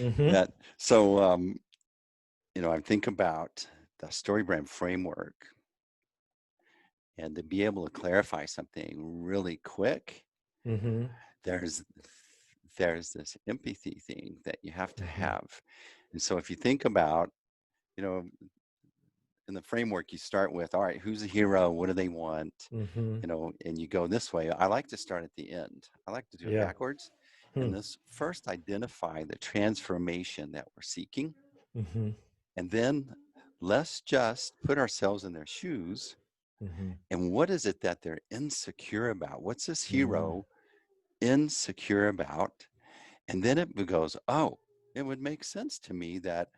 Mm-hmm. That so I think about the StoryBrand framework, and to be able to clarify something really quick, Mm-hmm. there's there's this empathy thing that you have to Mm-hmm. have. And so if you think about, you know, in the framework, you start with, all right, who's a hero? What do they want? Mm-hmm. And you go this way. I like to start at the end. I like to do it Yeah. backwards. Hmm. And this first identify the transformation that we're seeking. Mm-hmm. And then let's just put ourselves in their shoes. Mm-hmm. And what is it that they're insecure about? What's this Mm-hmm. hero insecure about? And then it goes, oh, it would make sense to me that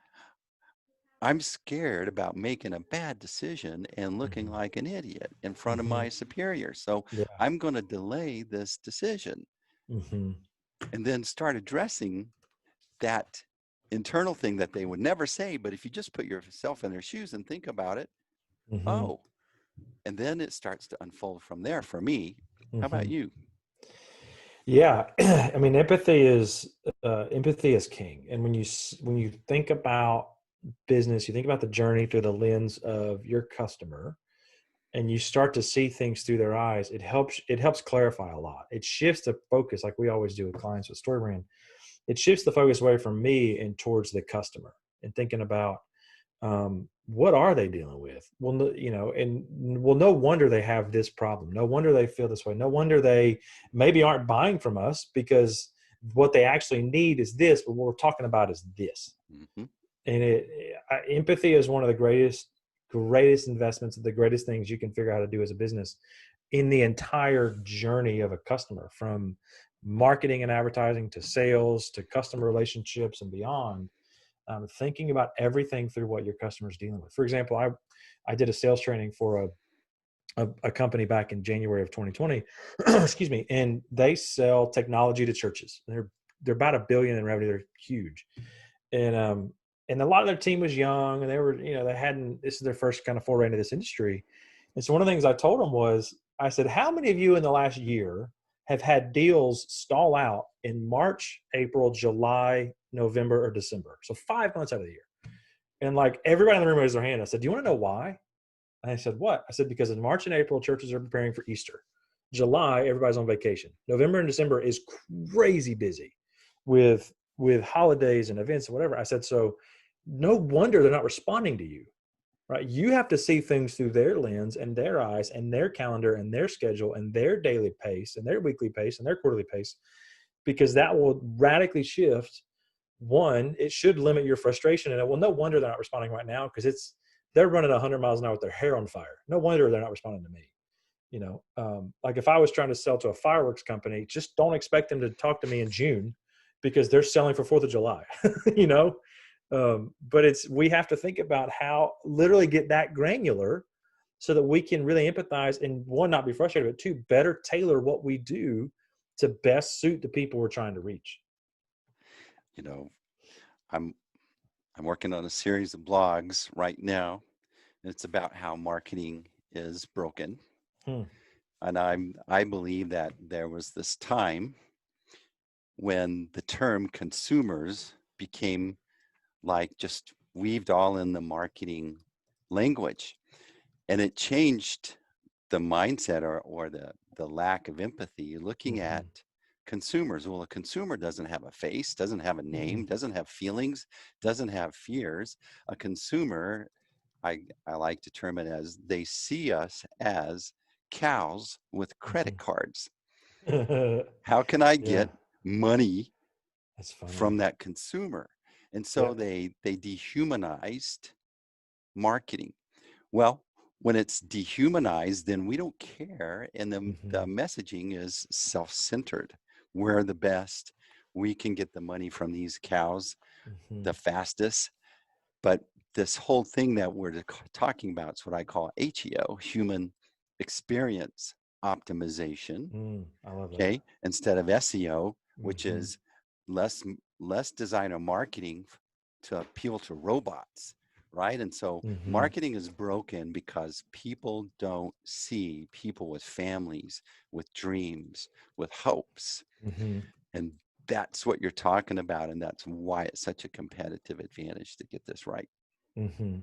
I'm scared about making a bad decision and looking Mm-hmm. like an idiot in front of Mm-hmm. my superior. So Yeah. I'm going to delay this decision, Mm-hmm. and then start addressing that internal thing that they would never say. But if you just put yourself in their shoes and think about it, Mm-hmm. oh, and then it starts to unfold from there for me. How about Mm-hmm. you? Yeah. I mean, empathy is king. And when you think about business, you think about the journey through the lens of your customer, and you start to see things through their eyes. It helps clarify a lot. It shifts the focus, like we always do with clients with StoryBrand. It shifts the focus away from me and towards the customer, and thinking about, what are they dealing with? Well, no wonder they have this problem. No wonder they feel this way. No wonder they maybe aren't buying from us, because what they actually need is this, but what we're talking about is this. Mm-hmm. And empathy is one of the greatest investments, the greatest things you can figure out how to do as a business in the entire journey of a customer, from marketing and advertising to sales to customer relationships and beyond. Thinking about everything through what your customer's dealing with. For example, I did a sales training for a company back in January of 2020, excuse me, and they sell technology to churches. They're about $1 billion in revenue. They're huge, and a lot of their team was young, and they were, they hadn't. This is their first kind of foray into this industry. And so one of the things I told them was, I said, how many of you in the last year have had deals stall out in March, April, July, November, or December? So 5 months out of the year. And like everybody in the room raised their hand. I said, do you want to know why? And I said, what? I said, because in March and April, churches are preparing for Easter. July, everybody's on vacation. November and December is crazy busy with holidays and events and whatever. I said, so no wonder they're not responding to you, right? You have to see things through their lens and their eyes and their calendar and their schedule and their daily pace and their weekly pace and their quarterly pace, because that will radically shift. One, it should limit your frustration. And well, no wonder they're not responding right now, because they're running 100 miles an hour with their hair on fire. No wonder they're not responding to me. Like if I was trying to sell to a fireworks company, just don't expect them to talk to me in June, because they're selling for 4th of July, you know? But we have to think about how literally get that granular, so that we can really empathize and, one, not be frustrated, but two, better tailor what we do to best suit the people we're trying to reach. You know, I'm I'm working on a series of blogs right now, and it's about how marketing is broken. Hmm. And I believe that there was this time when the term consumers became like just weaved all in the marketing language, and it changed the mindset, or the lack of empathy. You're looking Mm-hmm. at consumers. Well, a consumer doesn't have a face, doesn't have a Mm-hmm. name, doesn't have feelings, doesn't have fears. A consumer, I like to term it as, they see us as cows with credit cards. Mm-hmm. How can I Yeah, get money that's funny. from that consumer? And so Yep. they dehumanized marketing. Well, when it's dehumanized, then we don't care, and the Mm-hmm. messaging is self-centered. We're the best. We can get the money from these cows Mm-hmm. the fastest. But this whole thing that we're talking about is what I call HEO, human experience optimization. I love that. Okay, instead of SEO, which Mm-hmm. is less designer marketing to appeal to robots, right? And so Mm-hmm. marketing is broken because people don't see people with families, with dreams, with hopes. Mm-hmm. And that's what you're talking about, and that's why it's such a competitive advantage to get this right. Hmm.